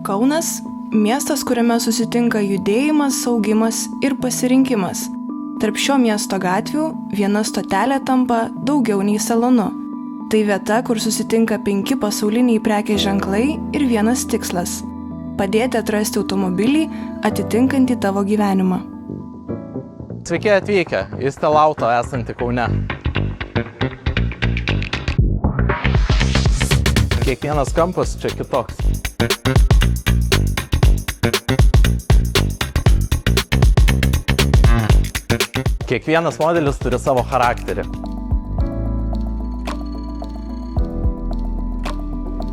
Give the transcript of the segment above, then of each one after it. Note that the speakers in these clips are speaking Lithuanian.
Kaunas – miestas, kuriame susitinka judėjimas, augimas ir pasirinkimas. Tarp šio miesto gatvių viena stotelė tampa daugiau nei salonu. Tai vieta, kur susitinka 5 pasauliniai prekės ženklai ir vienas tikslas – padėti atrasti automobilį atitinkantį tavo gyvenimą. Sveiki atvykę į Stelauto esantį Kaune. Kiekvienas kampas čia kitoks. Kiekvienas modelis turi savo charakterį.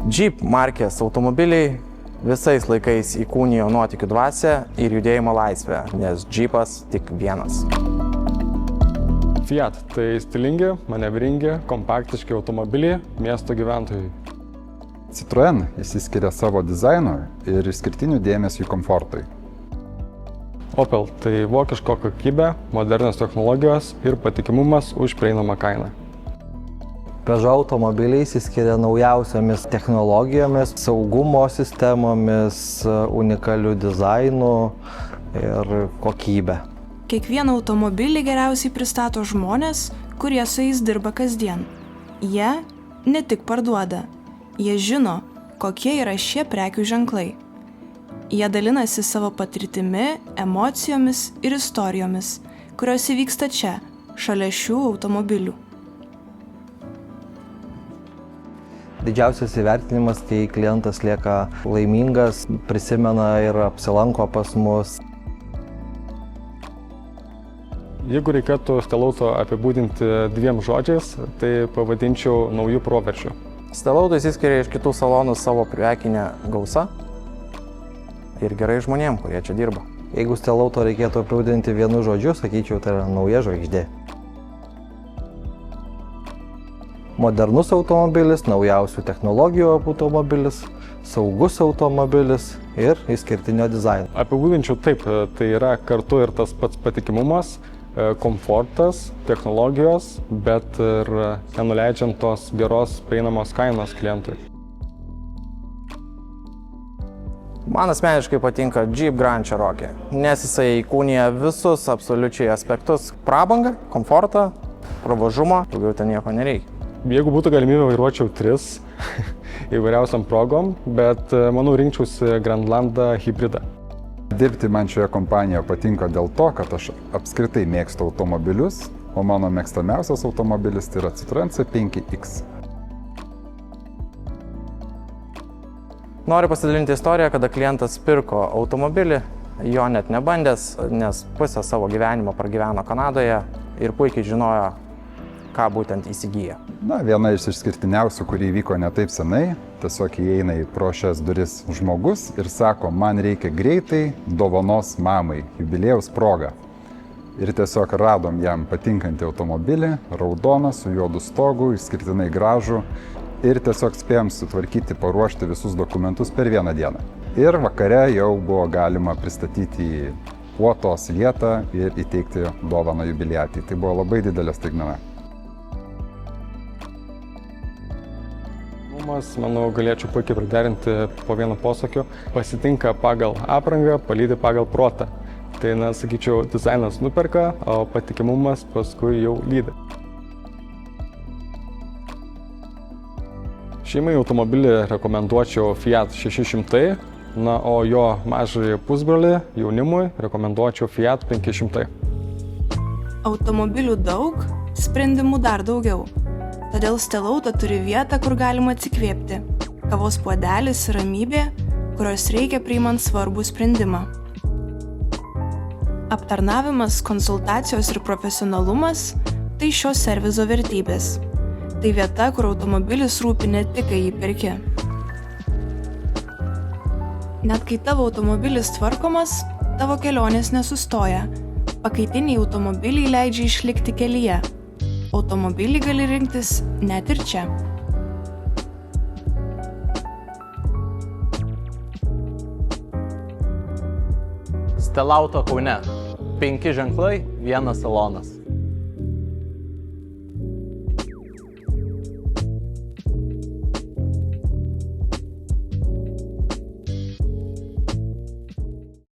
Jeep markės automobiliai visais laikais įkūnijo nuotykių dvasią ir judėjimo laisvę, nes Jeepas tik vienas. Fiat – tai stilingi, manevringi, kompaktiški automobiliai miesto gyventojai. Citroen išsiskiria savo dizainu ir išskirtiniu dėmesiu komfortui. Opel – tai vokiško kokybė, modernios technologijos ir patikimumas už prieinamą kainą. Peugeot automobiliai išsiskiria naujausiomis technologijomis, saugumo sistemomis, unikaliu dizainu ir kokybę. Kiekvieną automobilį geriausiai pristato žmonės, kurie su jais dirba kasdien. Jie ne tik parduoda, jie žino, kokie yra šie prekių ženklai. Jie dalinasi savo patirtimi, emocijomis ir istorijomis, kurios įvyksta čia, šalia šių automobilių. Didžiausias įvertinimas, kai klientas lieka laimingas, prisimena ir apsilanko pas mus. Jeigu reikėtų Stelauto apibūdinti 2 žodžiais, tai pavadinčiau naujų proveržių. Stelauto išsiskiria iš kitų salonų savo prekinę gausą ir gerai žmonėm, kurie čia dirba. Jeigu Stelauto reikėtų apibūdinti 1 žodžiu, sakyčiau, tai yra nauja žvaigždė. Modernus automobilis, naujausių technologijų automobilis, saugus automobilis ir išskirtinio dizaino. Apibūdinčiau taip, tai yra kartu ir tas pats patikimumas, komfortas, technologijos, bet ir nenuleidžiant tos geros prieinamos kainos klientui. Man asmeniškai patinka Jeep Grand Cherokee, nes jisai įkūnija visus absoliučiai aspektus – prabangą, komfortą, pravažumą, daugiau ten nieko nereikia. Jeigu būtų galimybė, vairuočiau 3 įvairiausiam progom, bet manau rinkčiausi Grandlandą hybridą. Dirbti man šioje kompanijoje patinka dėl to, kad aš apskritai mėgstu automobilius, o mano mėgstamiausias automobilis tai yra Citroen C5X. Noriu pasidalinti istoriją, kada klientas pirko automobilį, jo net nebandęs, nes pusę savo gyvenimo pragyveno Kanadoje ir puikiai žinojo, ką būtent įsigyja. Viena iš išskirtiniausių, kuri įvyko ne taip senai, tiesiog įeina į pro šias duris žmogus ir sako, man reikia greitai dovanos mamai, jubiliejaus proga. Ir tiesiog radom jam patinkantį automobilį, raudoną, su juodu stogu, išskirtinai gražų ir tiesiog spėjom sutvarkyti, paruošti visus dokumentus per 1 dieną. Ir vakare jau buvo galima pristatyti į puotos vietą ir įteikti dovaną jubiliatį. Tai buvo labai didelė staigmena. Manau, galėčiau puikiai priderinti po vienu posakiu. Pasitinka pagal aprangą, palydi pagal protą. Tai, sakyčiau, dizainas nuperka, o patikimumas paskui jau lydi. Šeimai automobilį rekomenduočiau Fiat 600, o jo mažąjį pusbrolį jaunimui rekomenduočiau Fiat 500. Automobilių daug, sprendimų dar daugiau. Todėl Stelauto turi vietą, kur galima atsikvėpti. Kavos puodelis ir ramybė, kurios reikia priimant svarbų sprendimą. Aptarnavimas, konsultacijos ir profesionalumas – tai šio servizo vertybės. Tai vieta, kur automobilis rūpi ne tik, kai jį perki. Net kai tavo automobilis tvarkomas, tavo kelionės nesustoja. Pakaitiniai automobiliai leidžia išlikti kelyje. Automobilį gali rinktis net ir čia. Stelauto Kaune. 5 ženklai, 1 salonas.